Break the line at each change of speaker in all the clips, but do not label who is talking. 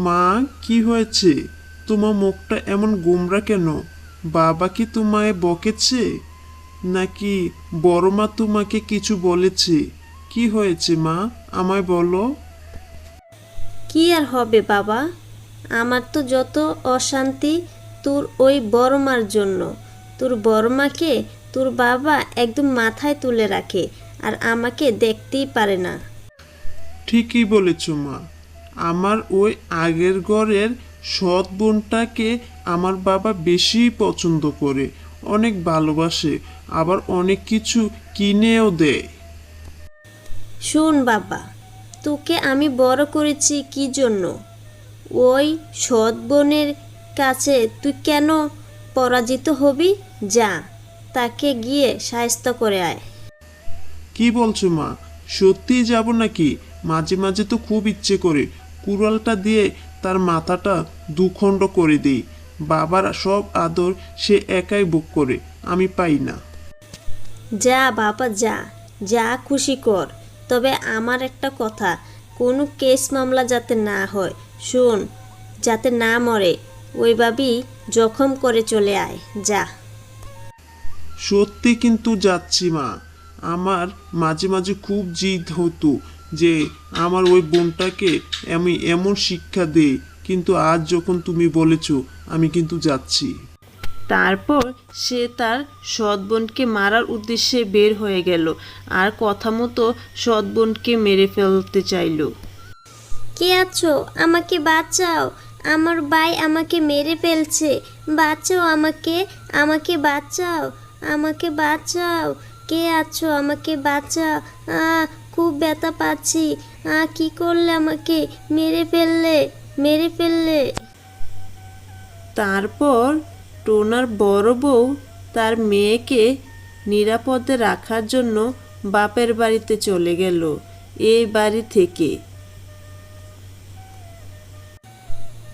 মা, কি হয়েছে? তোমার মুখটা এমন গোমড়া কেন? বাবা কি তোমায় বকেছে, নাকি বড় মা তোমাকে কিছু বলেছে? কি হয়েছে মা, আমায় বলো।
কি আর হবে বাবা, আমার তো যত অশান্তি তোর ওই বড় মার জন্য। তোর বড় মাকে তোর বাবা একদম মাথায় তুলে রাখে, আর আমাকে দেখতেই পারে না।
ঠিকই বলেছ মা। আমার ওই আগের ঘরের সৎ বোনটাকে আমার বাবা বেশি পছন্দ করে, অনেক ভালোবাসে, আবার অনেক কিছু কিনেও দেয়।
শোন বাবা, তোকে আমি বড় করেছি কি জন্য? ওই সৎ বোনের কাছে তুই কেন পরাজিত হবি? যা, তাকে গিয়ে সাহায্য করে আয়।
কি বলছো মা, সত্যিই যাব নাকি? মাঝে মাঝে তো খুব ইচ্ছে করে কুড়ালটা দিয়ে তার মাথাটা দুখণ্ড করে দিই। বাবার সব আদর সে একাই ভোগ করে, আমি পাই না।
যা বাবা যা, যা খুশি কর। তবে আমার একটা কথা, কোনো কেস মামলা যাতে না হয়, শোন, যাতে না মরে, ওইভাবেই জখম করে চলে আয়, যা।
সত্যি কিন্তু যাচ্ছি মা। আমার মাঝে মাঝে খুব জিদ হতো যে আমার ওই বোনটাকে আমি এমন শিক্ষা দেই, কিন্তু আজ যখন তুমি বলেছো, আমি কিন্তু যাচ্ছি।
তারপর সে তার সৎ বোনকে মারার উদ্দেশ্যে বের হয়ে গেল, আর কথা মতো সৎ বোনকে মেরে ফেলতে চাইল।
কে আছো? আমাকে বাঁচাও, আমার ভাই আমাকে মেরে ফেলছে, বাঁচাও আমাকে, আমাকে বাঁচাও, আমাকে বাঁচাও, কে আছো? আমাকে বাঁচাও, খুব ব্যথা পাচ্ছি, কি করলে আমাকে মেরে ফেললে, মেরে ফেললে।
তারপর টোনার বড় বউ তার মেয়েকে নিরাপদে রাখার জন্য বাপের বাড়িতে চলে গেল এই বাড়ি থেকে।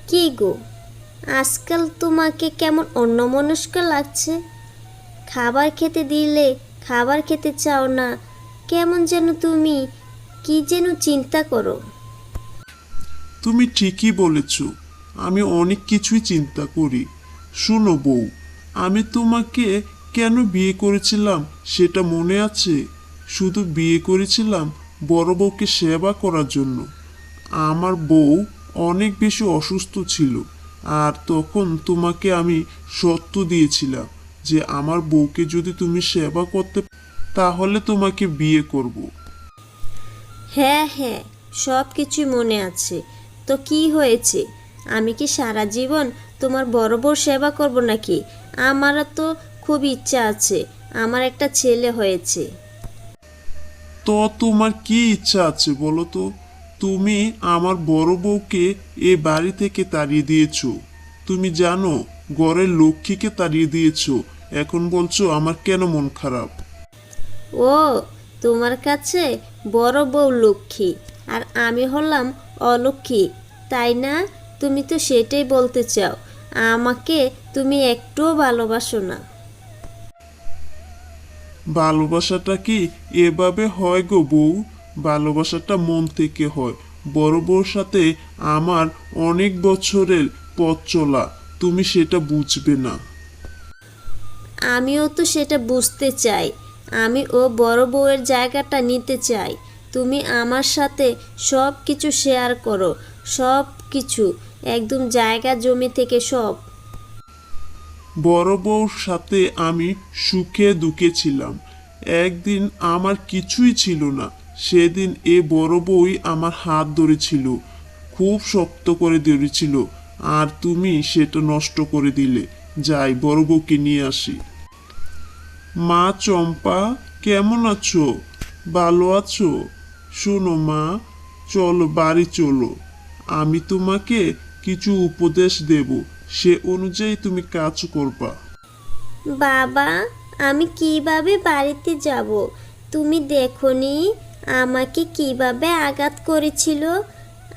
কি গো, আজকাল তোমাকে কেমন অন্যমনস্ক লাগছে? খাবার খেতে দিলে খাবার খেতে চাও না, কেমন যেন তুমি কি যেন চিন্তা করো।
তুমি ঠিকই বলেছ, আমি অনেক কিছুই চিন্তা করি। শোনো বউ, আমি তোমাকে কেন বিয়ে করেছিলাম সেটা মনে আছে? শুধু বিয়ে করেছিলাম বড় বউকে সেবা করার জন্য। আমার বউ অনেক বেশি অসুস্থ ছিল, আর তখন তোমাকে আমি সত্য দিয়েছিলাম যে আমার বউকে যদি তুমি সেবা করতে তাহলে তোমাকে বিয়ে করব।
হ্যাঁ হ্যাঁ, সব কিছুই মনে আছে। তো কি হয়েছে? আমি কি সারা জীবন তোমার বড় বউর সেবা করব নাকি? আমারও তো খুব ইচ্ছা আছে, আমার একটা ছেলে হয়েছে।
তো তোমার কি ইচ্ছা আছে বলো তো? তুমি আমার বড় বউকে এ বাড়ি থেকে তাড়িয়ে দিয়েছো, তুমি জানো, ঘরের লক্ষ্মীকে তাড়িয়ে দিয়েছো, এখন বলছো আমার কেন মন খারাপ?
ও, তোমার কাছে বড় বউ লক্ষ্মী আর আমি হলাম অলক্ষ্মী, তাই না? তুমি তো সেটাই বলতে চাও, আমাকে তুমি একটুও ভালোবাসো না।
ভালোবাসাটা কি এভাবে হয় গো বউ? ভালোবাসাটা মন থেকে হয়। বড় বউর সাথে আমার অনেক বছরের পথ চলা, তুমি সেটা বুঝবে না।
আমিও তো সেটা বুঝতে চাই, আমি ও বড় বউয়ের জায়গাটা নিতে চাই। তুমি আমার সাথে সব কিছু শেয়ার করো, সব কিছু, একদম জায়গা জমি থেকে সব।
বড় বউর সাথে আমি সুখে দুঃখে ছিলাম। একদিন আমার কিছুই ছিল না, সেদিন এ বড় বউই আমার হাত ধরেছিল, খুব শক্ত করে ধরেছিল, আর তুমি সেটা নষ্ট করে দিলে। যাই বড় বউকে নিয়ে আসি। মা চম্পা, কেমন আছো? ভালো আছো? শোনো মা, চলো বাড়ি চলো, আমি তোমাকে কিছু উপদেশ দেব, সে অনুযায়ী তুমি কাজ করবা।
বাবা, আমি কিভাবে বাড়িতে যাব? তুমি দেখোনি আমাকে কিভাবে আঘাত করেছিল?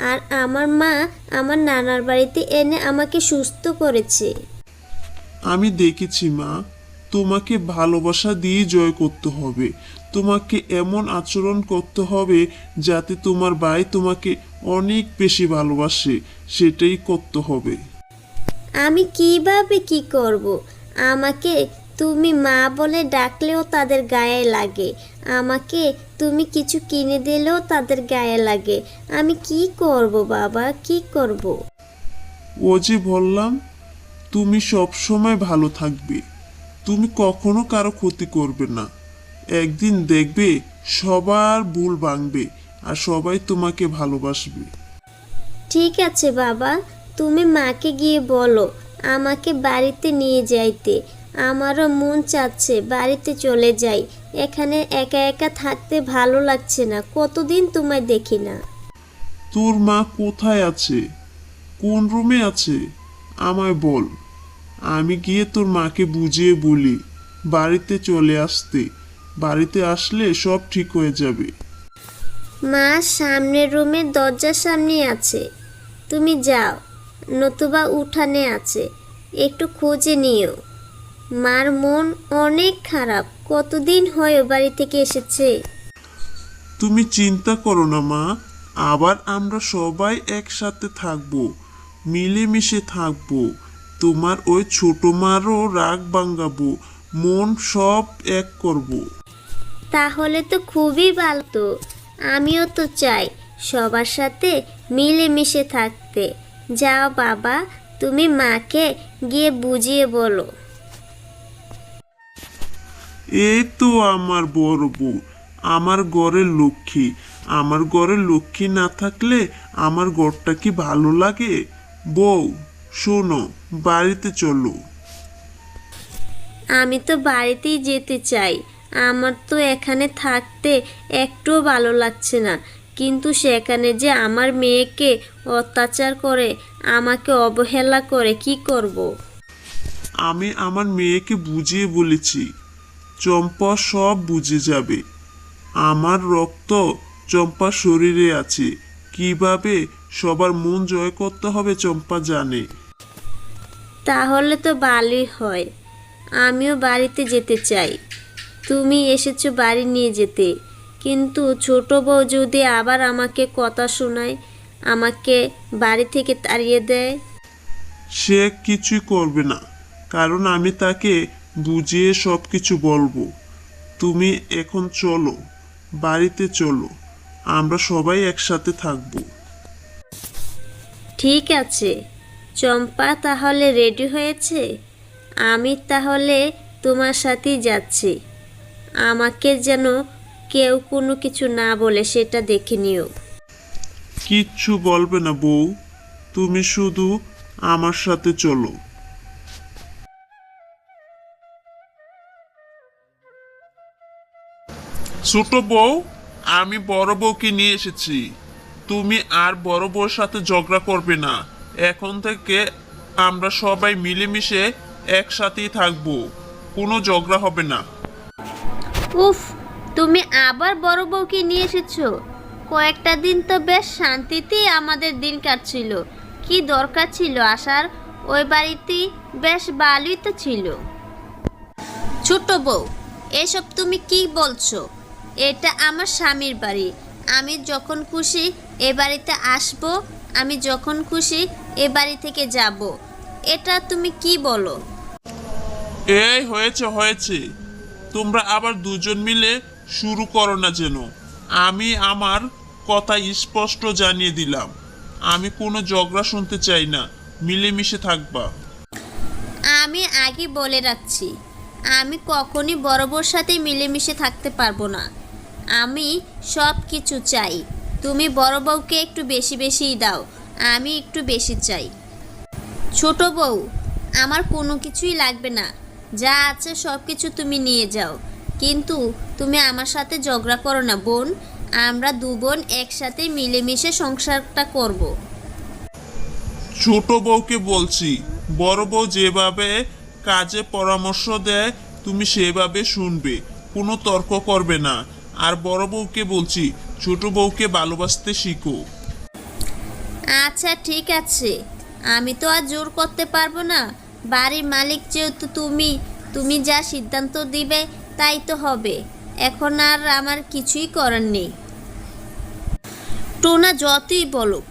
আর আমার মা আমার নানার বাড়িতে এনে আমাকে সুস্থ করেছে।
আমি দেখেছি মা, তোমাকে ভালোবাসা দিয়ে জয় করতে হবে। তোমাকে এমন আচরণ করতে হবে যাতে তোমার ভাই তোমাকে অনেক বেশি ভালোবাসে, সেটাই করতে হবে।
আমি কিভাবে কি করব? আমাকে তুমি মা বলে ডাকলেও তাদের গায়ে লাগে, আমাকে তুমি কিছু কিনে দিলেও তাদের গায়ে লাগে। আমি কি করব বাবা, কি করব?
ও যে বললাম, তুমি সব সময় ভালো থাকবে, তুমি কখনো কারো ক্ষতি করবে না। একদিন দেখবে সবার ভুল ভাঙবে আর সবাই তোমাকে ভালোবাসবে।
ঠিক আছে বাবা, তুমি মাকে গিয়ে বলো আমাকে বাড়িতে নিয়ে যাইতে। আমারও মন চাচ্ছে বাড়িতে চলে যাই, এখানে একা একা থাকতে ভালো লাগছে না, কতদিন তোমায় দেখি না।
তোর মা কোথায় আছে? কোন রুমে আছে? আমায় বল, আমি গিয়ে তোর মাকে বুঝিয়ে বলি বাড়িতে চলে আসতে। বাড়িতে আসলে সব ঠিক হয়ে যাবে।
মা সামনের রুমের দরজার সামনে আছে, তুমি যাও, নতুবা উঠানে আছে, একটু খোঁজে নিও। মার মন অনেক খারাপ, কতদিন হয় ও বাড়ি থেকে এসেছে।
তুমি চিন্তা করো না মা, আবার আমরা সবাই একসাথে থাকবো, মিলেমিশে থাকবো। তোমার ওই ছোট মারও রাগ ভাঙাবো, মন সব এক করবো।
তাহলে তো খুবই ভালো তো, আমিও তো চাই সবার সাথে মিলেমিশে থাকতে। যাও বাবা, তুমি মাকে গিয়ে বুঝিয়ে বলো।
এই তো আমার বড় বউ, আমার ঘরের লক্ষ্মী। আমার ঘরের লক্ষ্মী না থাকলে আমার ঘরটা কি ভালো লাগে? বউ শোনো, বাড়িতে চলো।
আমি তো বাড়িতেই যেতে চাই, আমার তো এখানে থাকতে একটুও ভালো লাগছে না, কিন্তু সেখানে যে আমার মেয়েকে অত্যাচার করে, আমাকে অবহেলা করে, কি করব?
আমি আমার মেয়েকে বুঝিয়ে বলেছি, চম্পা সব বুঝে যাবে। আমার রক্ত চম্পার শরীরে আছে, কিভাবে সবার মন জয় করতে হবে চম্পা জানে।
তাহলে তো ভালোই হয়, আমিও বাড়িতে যেতে চাই। তুমি এসেছো বাড়ি নিয়ে যেতে, কিন্তু ছোট বউ যদি আবার আমাকে কথা শোনায়, আমাকে বাড়ি থেকে তাড়িয়ে দেয়।
সে কিছুই করবে না, কারণ আমি তাকে বুঝিয়ে সব কিছু বলবো। তুমি এখন চলো, বাড়িতে চলো, আমরা সবাই একসাথে থাকবো।
ঠিক আছে, চম্পা তাহলে রেডি হয়েছে, আমি তাহলে তোমার সাথেই যাচ্ছি। আমাকে যেন কেউ কোনো কিছু না বলে সেটা দেখে নিও।
কিচ্ছু বলবে না বউ, তুমি শুধু আমার সাথে চলো। ছোট বউ, আমি বড় বউকে নিয়ে এসেছি। তুমি আর বড় বউর সাথে ঝগড়া করবে না। এখন থেকে আমরা সবাই মিলেমিশে একসাথেই থাকবো, কোনো ঝগড়া হবে না।
উফ, তুমি আবার বড় বউকে নিয়ে এসেছো? কয়েকটা দিন তো বেশ শান্তিতেই আমাদের দিন কাটছিল, কি দরকার ছিল আসার? ওই বাড়িতেই বেশ ভালোই তো ছিল। ছোট বউ, এসব তুমি কি বলছো? এটা আমার স্বামীর বাড়ি, আমি যখন খুশি এ বাড়িতে আসবো, আমি যখন খুশি এ বাড়ি থেকে যাব। এটা তুমি কি বলো?
এই হয়েছে হয়েছে, তোমরা আবার দুজন মিলে শুরু করো না যেন। আমি আমার কথা স্পষ্ট জানিয়ে দিলাম, আমি কোনো ঝগড়া শুনতে চাই না, মিলেমিশে থাকবা।
আমি আগে বলে রাখছি, আমি কখনই বড় বউর সাথে মিলেমিশে থাকতে পারবো না। আমি সব কিছু চাই, তুমি বড় বউকে একটু বেশি বেশিই দাও, আমি একটু বেশি চাই। ছোট বউ, আমার কোনো কিছুই লাগবে না, যা আছে সব কিছু তুমি নিয়ে যাও, কিন্তু তুমি আমার সাথে ঝগড়া করো না বোন। আমরা দু বোন একসাথে মিলেমিশে সংসারটা করব।
ছোট বউকে বলছি, বড় বউ যেভাবে কাজে পরামর্শ দেয় তুমি সেভাবে শুনবে, কোনো তর্ক করবে না। আর বড় বউকে বলছি, ছোট বউকে ভালোবাসতে শিখো।
আচ্ছা ঠিক আছে, আমি তো আর জোর করতে পারবো না, বাড়ির মালিক যেহেতু তুমি, তুমি যা সিদ্ধান্ত দিবে তাই তো হবে, এখন আর আমার কিছুই করার নেই। টোনা যতই বলুক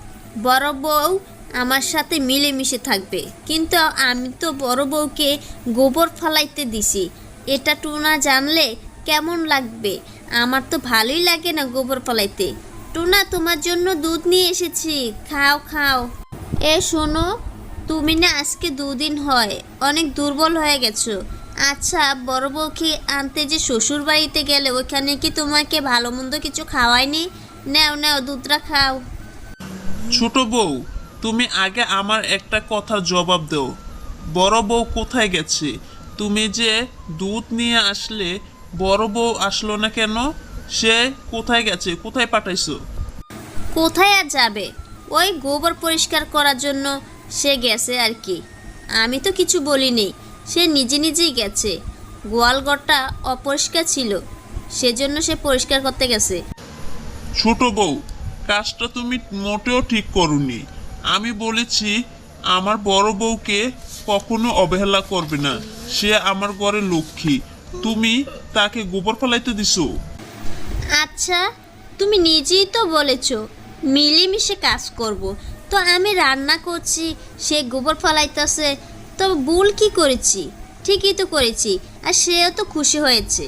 বড় বউ আমার সাথে মিলেমিশে থাকবে, কিন্তু আমি তো বড় বউকে গোবর ফালাইতে দিছি। এটা টোনা জানলে কেমন লাগবে? আমার তো ভালোই লাগে না গোবর ফালাইতে। টোনা, তোমার জন্য দুধ নিয়ে এসেছি, খাও খাও। শোনো, তুমি না আজকে 2 দিন হয় অনেক দুর্বল হয়ে গেছো। আচ্ছা, বড় বউকে আনতে যে শ্বশুর বাড়িতে গেলে ওখানে কি তোমাকে ভালো মন্দ কিছু খাওয়ায়নি? নাও নাও, দুধটা খাও।
ছোট বউ, তুমি আগে আমার একটা কথার জবাব দাও। বড় বউ কোথায় গেছে? তুমি যে দুধ নিয়ে আসলে, বড় বউ আসলো না কেন? সে কোথায় গেছে? কোথায় পাঠাইছো?
কোথায় আর যাবে, ওই গোবর পরিষ্কার করার জন্য সে গেছে আর কি। আমি তো কিছু বলিনি, সে নিজে নিজেই গেছে। গোয়ালঘরটা অপরিষ্কার ছিল, সেজন্য সে পরিষ্কার করতে গেছে।
ছোট বউ, কাজটা তুমি মোটেও ঠিক করোনি। আমি বলেছি আমার বড় বউকে কখনো অবহেলা করবে না, সে আমার ঘরে লক্ষ্মী। তুমি তাকে গোবর ফেলাইতে দিছো।
আচ্ছা, তুমি নিজেই তো বলেছো মিলেমিশে কাজ করব, তো আমি রান্না করছি, সে গোবর ফলাইতেছে, তো ভুল কি করেছি? ঠিকই তো করেছি, আর সেও তো খুশি হয়েছে।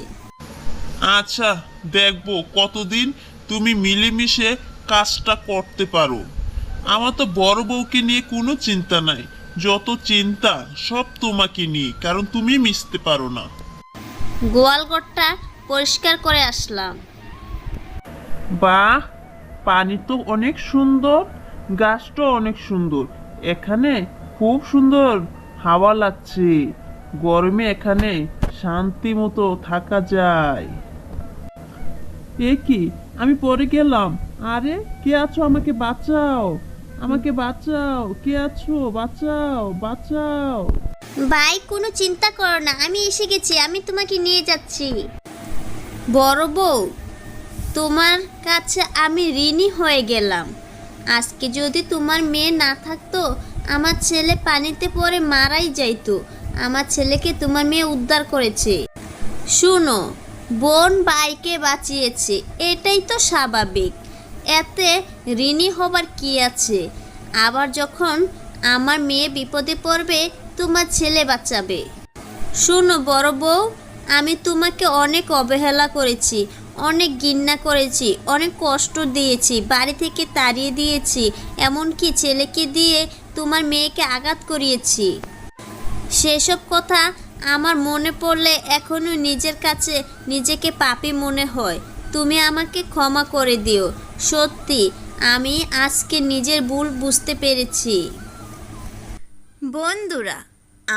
আচ্ছা, দেখবো কতদিন তুমি মিলেমিশে কাজটা করতে পারো। আমার তো বড় বউকে নিয়ে কোনো চিন্তা নাই, যত চিন্তা সব তোমাকে নিয়ে, কারণ তুমি মিশতে পারো না।
গোয়ালঘরটা পরিষ্কার করে আসলাম।
বাহ, পানি তো অনেক সুন্দর, গাছটাও অনেক সুন্দর, এখানে খুব সুন্দর হাওয়া লাগছে। গরমে এখানে শান্তি মতো থাকা যায়। এ কি, আমি পড়ে গেলাম। আরে, কে আছো? আমাকে বাঁচাও, আমাকে বাঁচাও, কে আছো? বাঁচাও, বাঁচাও।
ভাই, কোনো চিন্তা করো না, আমি এসে গেছি, আমি তোমাকে নিয়ে যাচ্ছি। বড় বউ, তোমার কাছে আমি ঋণী হয়ে গেলাম। আজকে যদি তোমার মেয়ে না থাকতো, আমার ছেলে পানিতে পড়ে মারাই যাইতো। আমার ছেলেকে তোমার মেয়ে উদ্ধার করেছে। শুনো, বোন ভাইকে বাঁচিয়েছে, এটাই তো স্বাভাবিক, এতে ঋণী হবার কি আছে? আবার যখন আমার মেয়ে বিপদে পড়বে, তোমার ছেলে বাঁচাবে। শোনো বড় বউ, আমি তোমাকে অনেক অবহেলা করেছি, অনেক ঘৃণা করেছি, অনেক কষ্ট দিয়েছি, বাড়ি থেকে তাড়িয়ে দিয়েছি, এমনকি ছেলেকে দিয়ে তোমার মেয়েকে আঘাত করিয়েছি। সেসব কথা আমার মনে পড়লে এখনো নিজের কাছে নিজেকে পাপী মনে হয়। তুমি আমাকে ক্ষমা করে দিও। সত্যি, আমি আজকে নিজের ভুল বুঝতে পেরেছি। বন্ধুরা,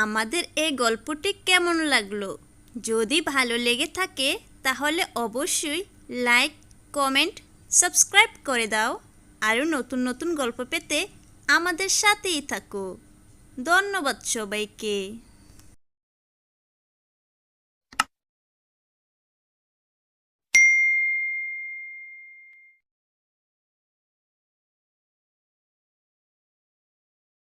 আমাদের এই গল্পটি কেমন লাগলো? যদি ভালো লেগে থাকে তাহলে অবশ্যই লাইক, কমেন্ট, সাবস্ক্রাইব করে দাও। আরও নতুন নতুন গল্প পেতে আমাদের সাথেই থাকো। ধন্যবাদ সবাইকে।